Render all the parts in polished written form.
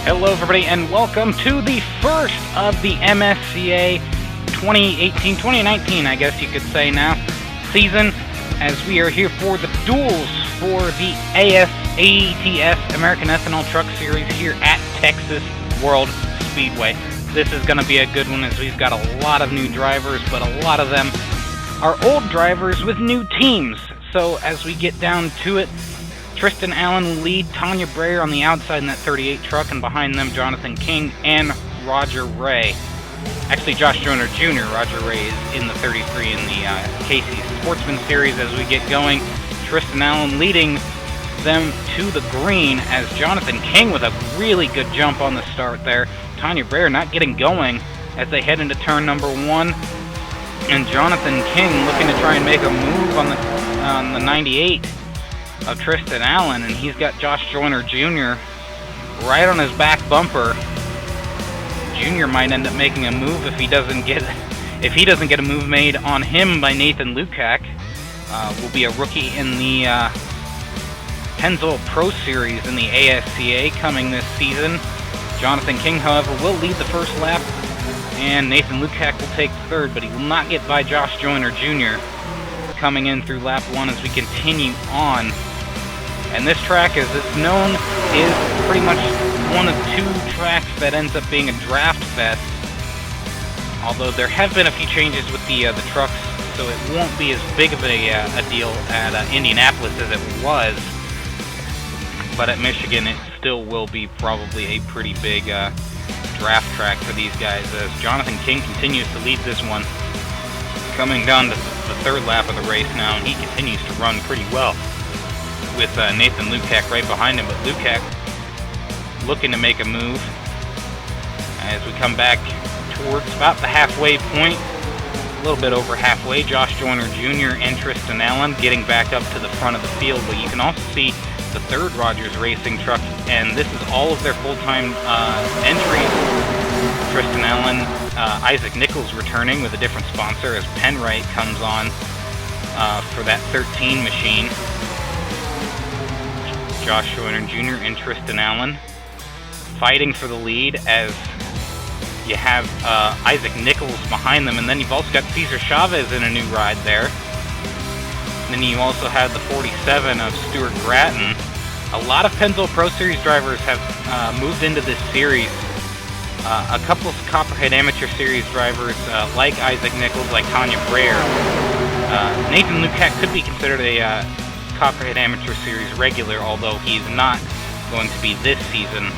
Hello everybody and welcome to the first of the MSCA 2018-2019, I guess you could say now, season, as we are here for the Duels for the AETS American Ethanol Truck Series here at Texas World Speedway. This is going to be a good one as we've got a lot of new drivers, but a lot of them are old drivers with new teams. So as we get down to it, Tristan Allen will lead, Tanya Breyer on the outside in that 38 truck, and behind them Jonathan King and Roger Ray. Actually, Josh Joyner Jr., Roger Ray is in the 33 in the Casey Sportsman Series as we get going. Tristan Allen leading them to the green as Jonathan King with a really good jump on the start there. Tanya Breyer not getting going as they head into turn number one. And Jonathan King looking to try and make a move on the 98 of Tristan Allen, and he's got Josh Joyner Jr. right on his back bumper. Jr. might end up making a move if he doesn't get a move made on him by Nathan Lukac. Will be a rookie in the Pennzoil Pro Series in the ASCA coming this season. Jonathan King, however, will lead the first lap, and Nathan Lukac will take third, but he will not get by Josh Joyner Jr. coming in through lap one as we continue on. And this track, as it's known, is pretty much one of two tracks that ends up being a draft fest. Although there have been a few changes with the trucks, so it won't be as big of a deal at Indianapolis as it was. But at Michigan, it still will be probably a pretty big draft track for these guys, as Jonathan King continues to lead this one. Coming down to the third lap of the race now, and he continues to run pretty well with Nathan Lukac right behind him, but Lukac looking to make a move as we come back towards about the halfway point, a little bit over halfway. Josh Joyner Jr. and Tristan Allen getting back up to the front of the field, but you can also see the third Rogers Racing truck, and this is all of their full-time entries. Tristan Allen, Isaac Nichols returning with a different sponsor as Penrite comes on for that 13 machine. Josh Joyner Jr. and Tristan Allen fighting for the lead as you have Isaac Nichols behind them, and then you've also got Cesar Chavez in a new ride there. And then you also have the 47 of Stuart Gratton. A lot of Pennzoil Pro Series drivers have moved into this series. A couple of Copperhead Amateur Series drivers like Isaac Nichols, like Tanya Breyer. Nathan Lukac could be considered a Copperhead Amateur Series regular, although he's not going to be this season,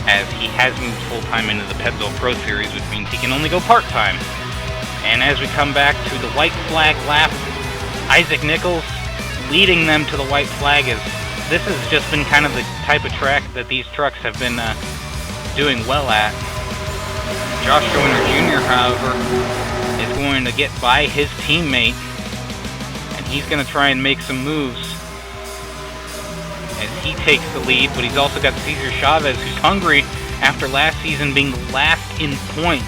as he has moved full-time into the Pennzoil Pro Series, which means he can only go part-time. And as we come back to the white flag lap, Isaac Nichols leading them to the white flag, as this has just been kind of the type of track that these trucks have been doing well at. Josh Joyner Jr., however, is going to get by his teammate, and he's going to try and make some moves as he takes the lead, but he's also got Cesar Chavez, who's hungry after last season being last in points.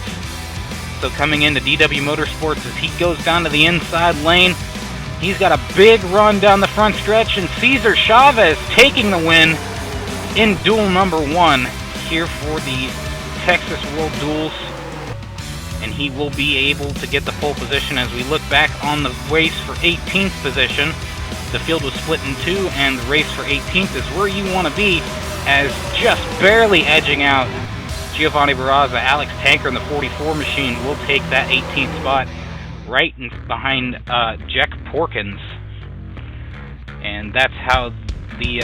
So coming into DW Motorsports, as he goes down to the inside lane, he's got a big run down the front stretch, and Cesar Chavez taking the win in duel number one here for the Texas World Duels. And he will be able to get the pole position as we look back on the race for 18th position. The field was split in two, and the race for 18th is where you want to be, as just barely edging out Giovanni Barraza. Alex Tanker in the 44 machine will take that 18th spot right behind Jack Porkins. And that's how the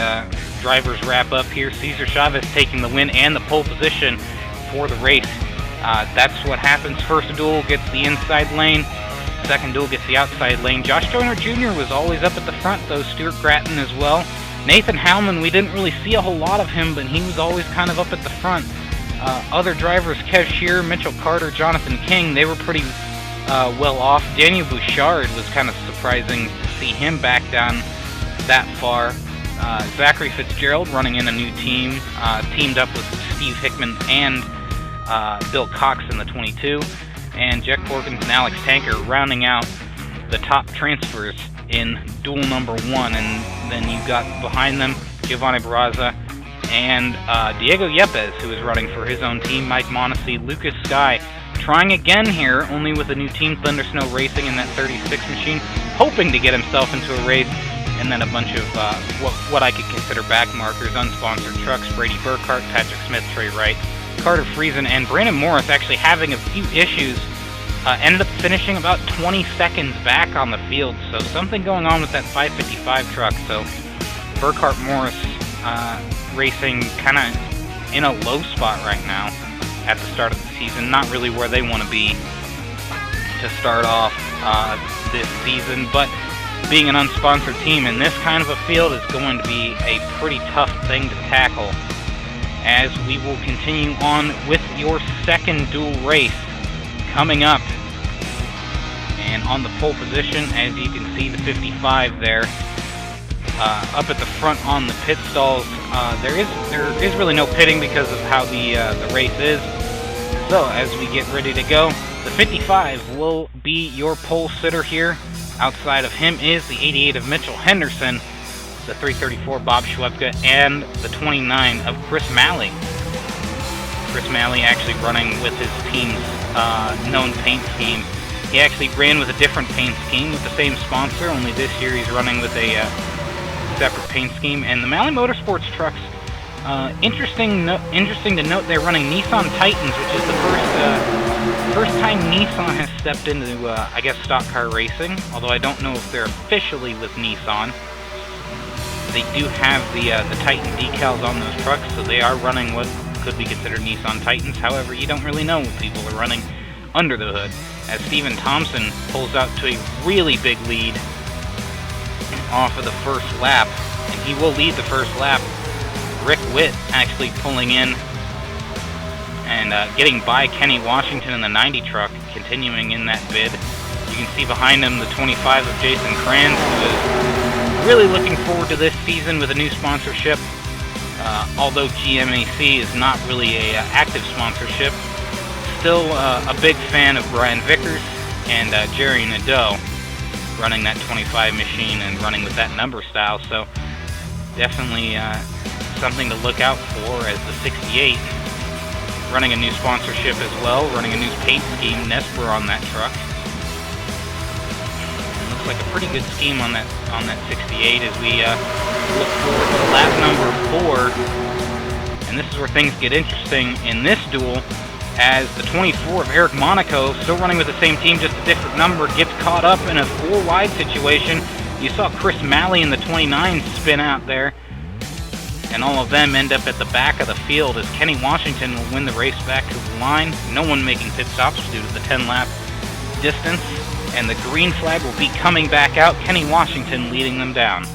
drivers wrap up here. Cesar Chavez taking the win and the pole position for the race. That's what happens. First duel gets the inside lane. Second duel gets the outside lane. Josh Joyner Jr. was always up at the front, though. Stuart Gratton as well. Nathan Howman, we didn't really see a whole lot of him, but he was always kind of up at the front. Other drivers, Kev Shearer, Mitchell Carter, Jonathan King, they were pretty well off. Daniel Bouchard was kind of surprising to see him back down that far. Zachary Fitzgerald running in a new team, teamed up with Steve Hickman and Bill Cox in the 22. And Jack Porkins and Alex Tanker rounding out the top transfers in duel number one. And then you've got behind them Giovanni Barraza and Diego Yepes, who is running for his own team, Mike Monacy, Lucas Sky, trying again here, only with a new team, Thunder Snow Racing, in that 36 machine, hoping to get himself into a race, and then a bunch of what I could consider back markers, unsponsored trucks, Brady Burkhart, Patrick Smith, Trey Wright, Carter Friesen, and Brandon Morris actually having a few issues. Ended up finishing about 20 seconds back on the field, so something going on with that 555 truck. So Burkhart Morris racing kind of in a low spot right now at the start of the season. Not really where they want to be to start off this season, but being an unsponsored team in this kind of a field is going to be a pretty tough thing to tackle, as we will continue on with your second dual race coming up. And on the pole position, as you can see, the 55 there, up at the front on the pit stalls. There is really no pitting because of how the race is. So as we get ready to go, the 55 will be your pole sitter here. Outside of him is the 88 of Mitchell Henderson, the 334 Bob Schwepka, and the 29 of Chris Malley. Chris Malley actually running with his team's known paint scheme. He actually ran with a different paint scheme with the same sponsor, only this year he's running with a separate paint scheme. And the Malley Motorsports trucks, interesting to note, they're running Nissan Titans, which is the first time Nissan has stepped into, I guess, stock car racing, although I don't know if they're officially with Nissan. They do have the Titan decals on those trucks, so they are running what could be considered Nissan Titans. However, you don't really know what people are running under the hood, as Stephen Thompson pulls out to a really big lead off of the first lap, and he will lead the first lap. Rick Witt actually pulling in and getting by Kenny Washington in the 90 truck, continuing in that bid. You can see behind him the 25 of Jason Kranz, who is really looking forward to this season with a new sponsorship. Although GMAC is not really a active sponsorship, still a big fan of Brian Vickers and Jerry Nadeau running that 25 machine and running with that number style. So definitely something to look out for, as the 68 running a new sponsorship as well, running a new paint scheme, Nesper on that truck. It looks like a pretty good scheme on that 68 as we look forward to lap number 4. And this is where things get interesting in this duel, as the 24 of Eric Monaco, still running with the same team, just a different number, gets caught up in a 4-wide situation. You saw Chris Malley in the 29 spin out there, and all of them end up at the back of the field, as Kenny Washington will win the race back to the line. No one making pit stops due to the 10-lap distance, and the green flag will be coming back out, Kenny Washington leading them down.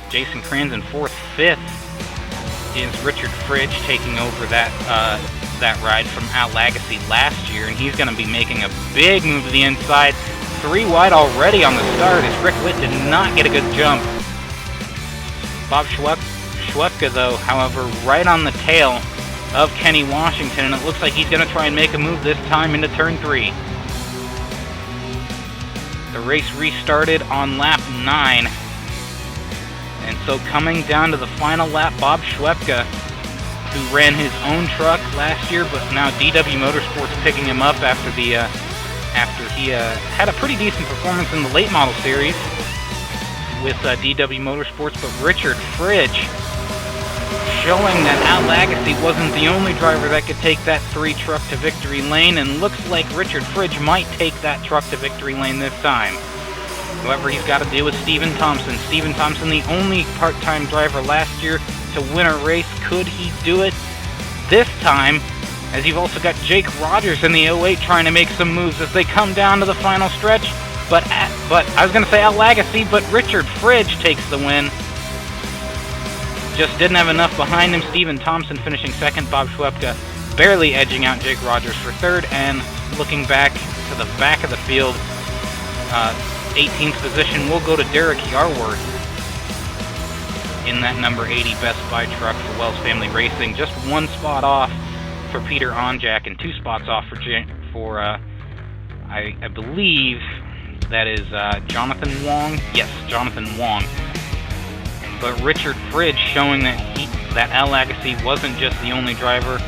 Jason Kranz in 4th. 5th is Richard Fridge, taking over that ride from Al Lagasse last year, and he's going to be making a big move to the inside. 3 wide already on the start, as Rick Witt did not get a good jump. Bob Schwepka, though, however, right on the tail of Kenny Washington, and it looks like he's going to try and make a move this time into turn 3. The race restarted on lap 9, and so coming down to the final lap, Bob Schwepka, who ran his own truck last year, but now DW Motorsports picking him up after he had a pretty decent performance in the late model series with DW Motorsports. But Richard Fridge showing that Al Lagasse wasn't the only driver that could take that 3 truck to victory lane, and looks like Richard Fridge might take that truck to victory lane this time. However, he's got to deal with Stephen Thompson. Stephen Thompson, the only part-time driver last year to win a race. Could he do it this time? As you've also got Jake Rogers in the 08 trying to make some moves as they come down to the final stretch. But I was going to say Al Lagasse, but Richard Fridge takes the win. Just didn't have enough behind him. Stephen Thompson finishing 2nd. Bob Schwepka barely edging out Jake Rogers for 3rd. And looking back to the back of the field, 18th position will go to Derek Yarworth in that number 80 Best Buy truck for Wells Family Racing. Just 1 spot off for Peter Onjack, and 2 spots off for I believe that is Jonathan Wong. Yes, Jonathan Wong. But Richard Fridge showing that that Al Agassi wasn't just the only driver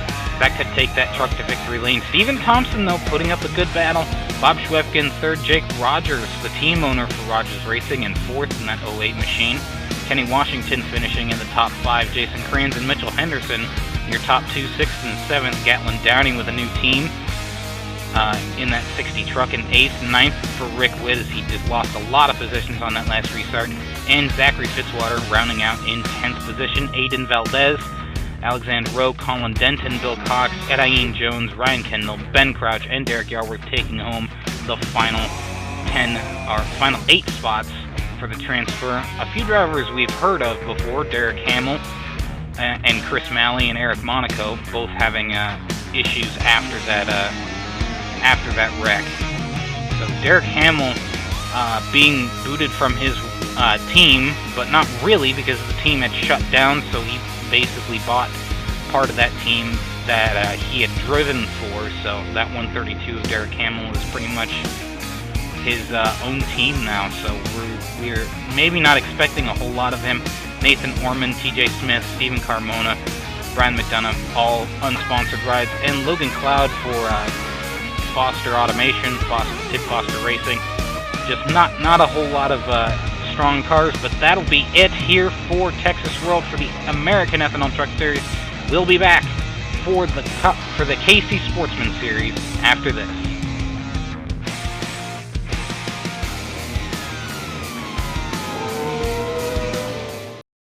that could take that truck to victory lane. Stephen Thompson, though, putting up a good battle. Bob Schwebke in third. Jake Rogers, the team owner for Rogers Racing, in fourth in that 08 machine. Kenny Washington finishing in the top 5. Jason Kranz and Mitchell Henderson, your top 2, 6th and 7th. Gatlin Downey with a new team in that 60 truck in 8th. 9th for Rick Witt, as he just lost a lot of positions on that last restart. And Zachary Fitzwater rounding out in 10th position. Aiden Valdez, Alexander Rowe, Colin Denton, Bill Cox, Ediane Jones, Ryan Kendall, Ben Crouch, and Derek Yarworth taking home the final 8 spots for the transfer. A few drivers we've heard of before, Derek Hamill and Chris Malley and Eric Monaco, both having issues after that wreck. So Derek Hamill being booted from his team, but not really, because the team had shut down, so he basically bought part of that team that he had driven for. So that 132 of Derek Hamill is pretty much his own team now, so we're maybe not expecting a whole lot of him. Nathan Orman, TJ Smith, Stephen Carmona, Brian McDonough, all unsponsored rides, and Logan Cloud for Foster Automation, Tim Foster Racing. Just not a whole lot of strong cars, but that'll be it here for Texas World for the American Ethanol Truck Series. We'll be back for the KC Sportsman Series after this.